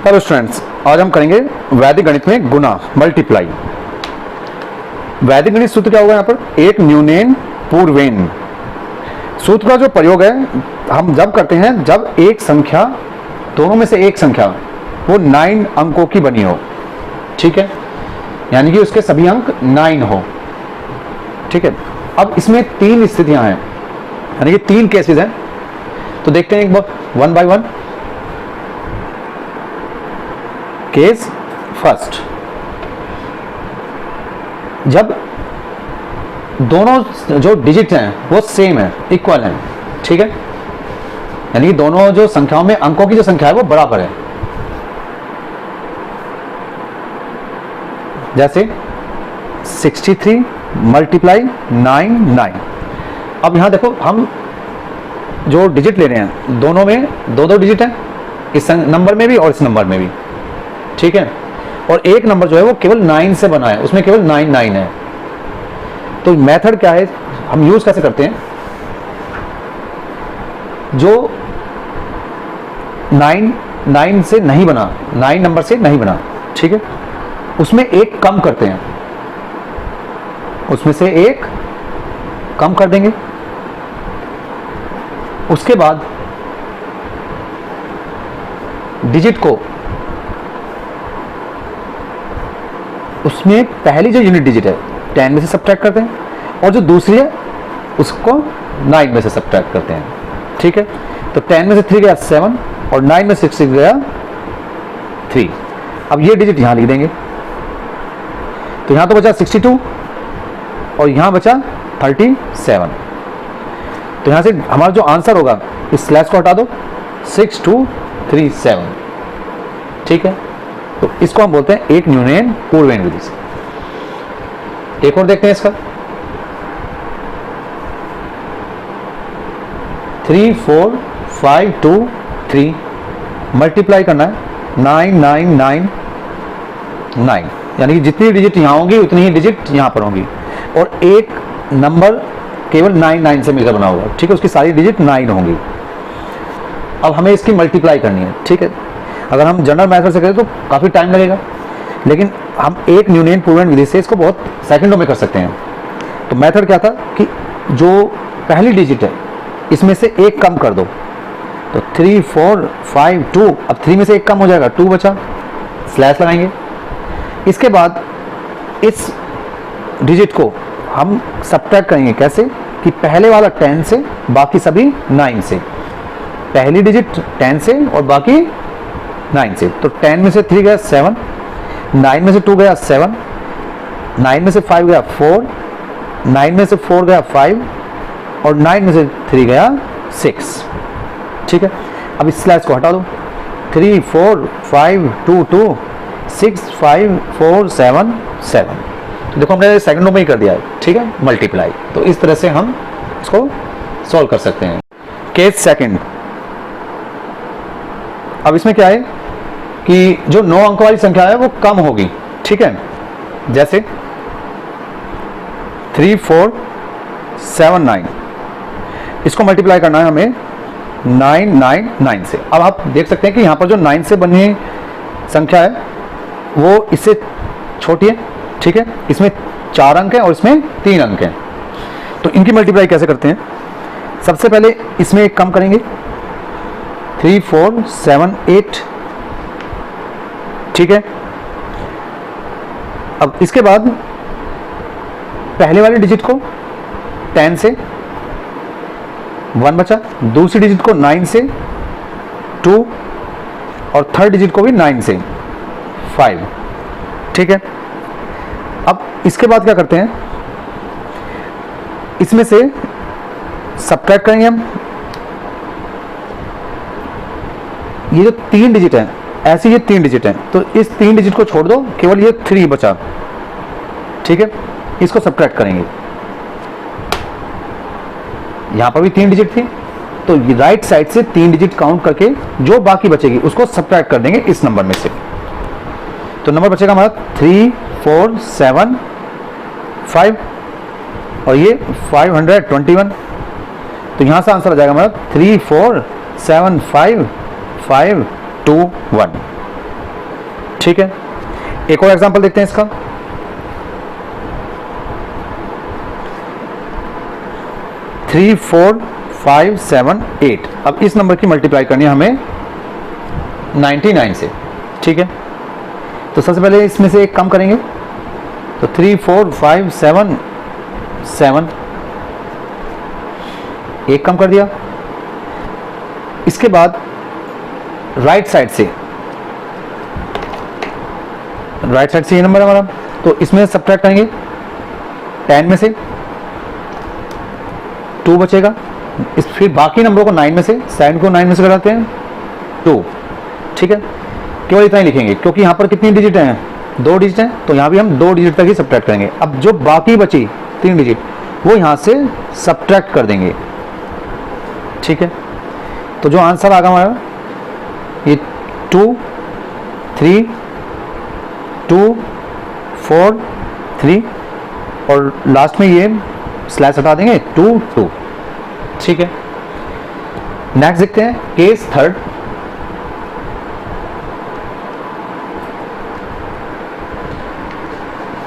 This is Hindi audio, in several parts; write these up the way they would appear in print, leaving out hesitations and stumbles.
हेलो स्टूडेंट्स, आज हम करेंगे वैदिक गणित में गुना मल्टीप्लाई। वैदिक गणित सूत्र क्या होगा यहाँ पर? एक न्यूनेन पूर्वेन। सूत्र का जो प्रयोग है हम जब करते हैं जब एक संख्या, दोनों में से एक संख्या वो 9 अंकों की बनी हो, ठीक है, यानी कि उसके सभी अंक 9 हो, ठीक है। अब इसमें 3 स्थितियां हैं, यानी कि 3 केसेस हैं, तो देखते हैं एक बार one by one. Case first, जब दोनों जो डिजिट हैं वो सेम है, इक्वल हैं, ठीक है, यानी कि दोनों जो संख्याओं में अंकों की जो संख्या है वो बराबर है। जैसे 63 मल्टीप्लाई 9। अब यहां देखो हम जो डिजिट ले रहे हैं दोनों में दो डिजिट है, इस नंबर में भी और इस नंबर में भी, ठीक है। और एक नंबर जो है वो केवल 9 से बना है, उसमें केवल 9 है। तो मेथड क्या है, हम यूज कैसे करते हैं? जो 9 से नहीं बना, 9 नंबर से नहीं बना, ठीक है, उसमें एक कम करते हैं, उसमें से एक कम कर देंगे। उसके बाद डिजिट को, उसमें पहली जो यूनिट डिजिट है 10 में से सब्ट्रैक्ट करते हैं और जो दूसरी है उसको 9 में से सब्ट्रैक्ट करते हैं, ठीक है। तो 10 में से 3 गया 7 और 9 में से 6 गया 3। अब ये डिजिट यहां लिख देंगे, तो यहां तो बचा 62 और यहां बचा 37। तो यहां से हमारा जो आंसर होगा, इस स्लैश को हटा दो, 6237, ठीक है। तो इसको हम बोलते हैं एक न्यूनेन पूर्वेन विधि से। एक और देखते हैं इसका, 3 4 5 2 3 मल्टीप्लाई करना है 9 9 9 9, यानी कि जितनी डिजिट यहां होंगी उतनी ही डिजिट यहां पर होंगी, और एक नंबर केवल 9 से मिलकर बना होगा, ठीक है, उसकी सारी डिजिट 9 होंगी। अब हमें इसकी मल्टीप्लाई करनी है, ठीक है। अगर हम जनरल मेथड से करें तो काफ़ी टाइम लगेगा, लेकिन हम एक न्यूनेन पूर्वेन विधि से इसको बहुत सेकंडों में कर सकते हैं। तो मेथड क्या था कि जो पहली डिजिट है इसमें से एक कम कर दो, तो 3 4 5 2, अब 3 में से एक कम हो जाएगा, 2 बचा, स्लैश लगाएंगे। इसके बाद इस डिजिट को हम सब्ट्रैक्ट करेंगे, कैसे कि पहले वाला 10 से बाकी सभी 9 से, पहली डिजिट 10 से और बाकी 9 से। तो 10 में से 3 गया 7, 9 में से 2 गया 7, 9 में से 5 गया 4, 9 में से 4 गया 5 और 9 में से 3 गया 6, ठीक है। अब इस स्लैश को हटा दो, 3 4 5 2 2 6 5 4 7 7। तो देखो हमने सेकंडों में ही कर दिया है, ठीक है, मल्टीप्लाई। तो इस तरह से हम इसको सॉल्व कर सकते हैं। केस सेकंड, अब इसमें क्या है कि जो 9 अंक वाली संख्या है वो कम होगी, ठीक है। जैसे 3 4 7 9, इसको मल्टीप्लाई करना है हमें 9 9 9 से। अब आप देख सकते हैं कि यहां पर जो 9 से बनी संख्या है वो इससे छोटी है, ठीक है, इसमें 4 अंक है और इसमें 3 अंक है। तो इनकी मल्टीप्लाई कैसे करते हैं? सबसे पहले इसमें एक कम करेंगे, 3 4 7 8, ठीक है। अब इसके बाद पहले वाली डिजिट को 10 से 1 बचा, दूसरी डिजिट को 9 से 2 और थर्ड डिजिट को भी 9 से 5, ठीक है। अब इसके बाद क्या करते हैं, इसमें से सब्ट्रैक्ट करेंगे हम। ये जो 3 डिजिट है, ऐसी ये 3 डिजिट है, तो इस 3 डिजिट को छोड़ दो, केवल ये 3 बचा, ठीक है, इसको सब्ट्रैक्ट करेंगे। यहां पर भी 3 डिजिट थी, तो राइट साइड से 3 डिजिट काउंट करके जो बाकी बचेगी उसको सब्ट्रैक्ट कर देंगे इस नंबर में से। तो नंबर बचेगा हमारा 3 4 7 5 और ये 521। तो यहां से आंसर आ जाएगा हमारा 3 4 7 5 5 2 1। ठीक है, एक और एग्जांपल देखते हैं इसका। थ्री, 4, 5, 7, 8। अब इस नंबर की मल्टीप्लाई करनी है हमें 99 से। ठीक है, तो सबसे पहले इसमें से एक कम करेंगे, तो 3, 4, 5, 7, 7, एक कम कर दिया। इसके बाद राइट साइड से ये नंबर हमारा, तो इसमें सब्ट्रैक्ट करेंगे 10 में से 2 बचेगा। इस फिर बाकी नंबरों को 9 में से, 7 को 9 में से घटाते हैं 2। ठीक है, केवल इतना ही लिखेंगे क्योंकि यहाँ पर कितनी डिजिट हैं, 2 डिजिट हैं, तो यहाँ भी हम 2 डिजिट तक ही सब्ट्रैक्ट करेंगे। अब जो बाकी बची 3 डिजिट वो यहाँ से सब्ट्रैक्ट कर देंगे। ठीक है, तो जो आंसर आ गया हमारा ये 2, 3, 2, 4, 3 और लास्ट में ये स्लैश हटा देंगे 2, 2। ठीक है, नेक्स्ट देखते हैं केस थर्ड।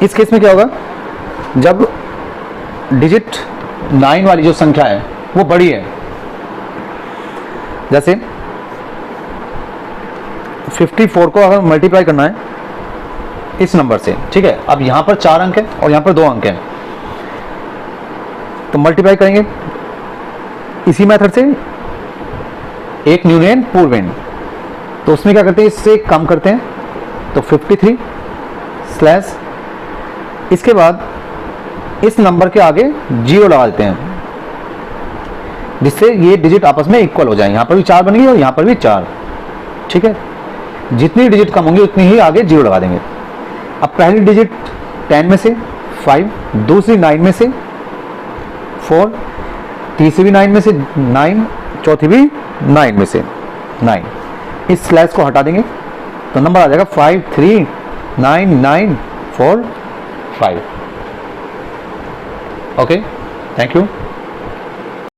इस केस में क्या होगा, जब डिजिट 9 वाली जो संख्या है वो बड़ी है, जैसे 54 को अगर मल्टीप्लाई करना है इस नंबर से। ठीक है, अब यहां पर 4 अंक है और यहां पर 2 अंक है, तो मल्टीप्लाई करेंगे इसी मेथड से, एक न्यूनेन पूर्वेन। तो उसमें क्या करते हैं, इससे कम करते हैं, तो 53 स्लैश, इसके बाद इस नंबर के आगे 0 लगा देते हैं, जिससे ये डिजिट आपस में इक्वल हो जाए। यहाँ पर भी 4 बन गई और यहाँ पर भी 4। ठीक है, जितनी डिजिट कम होंगी उतनी ही आगे 0 लगा देंगे। अब पहली डिजिट 10 में से 5, दूसरी 9 में से 4, तीसरी भी 9 में से 9, चौथी भी 9 में से 9। इस स्लैश को हटा देंगे तो नंबर आ जाएगा 5, 3, 9, 9, 4, 5। Okay, thank you.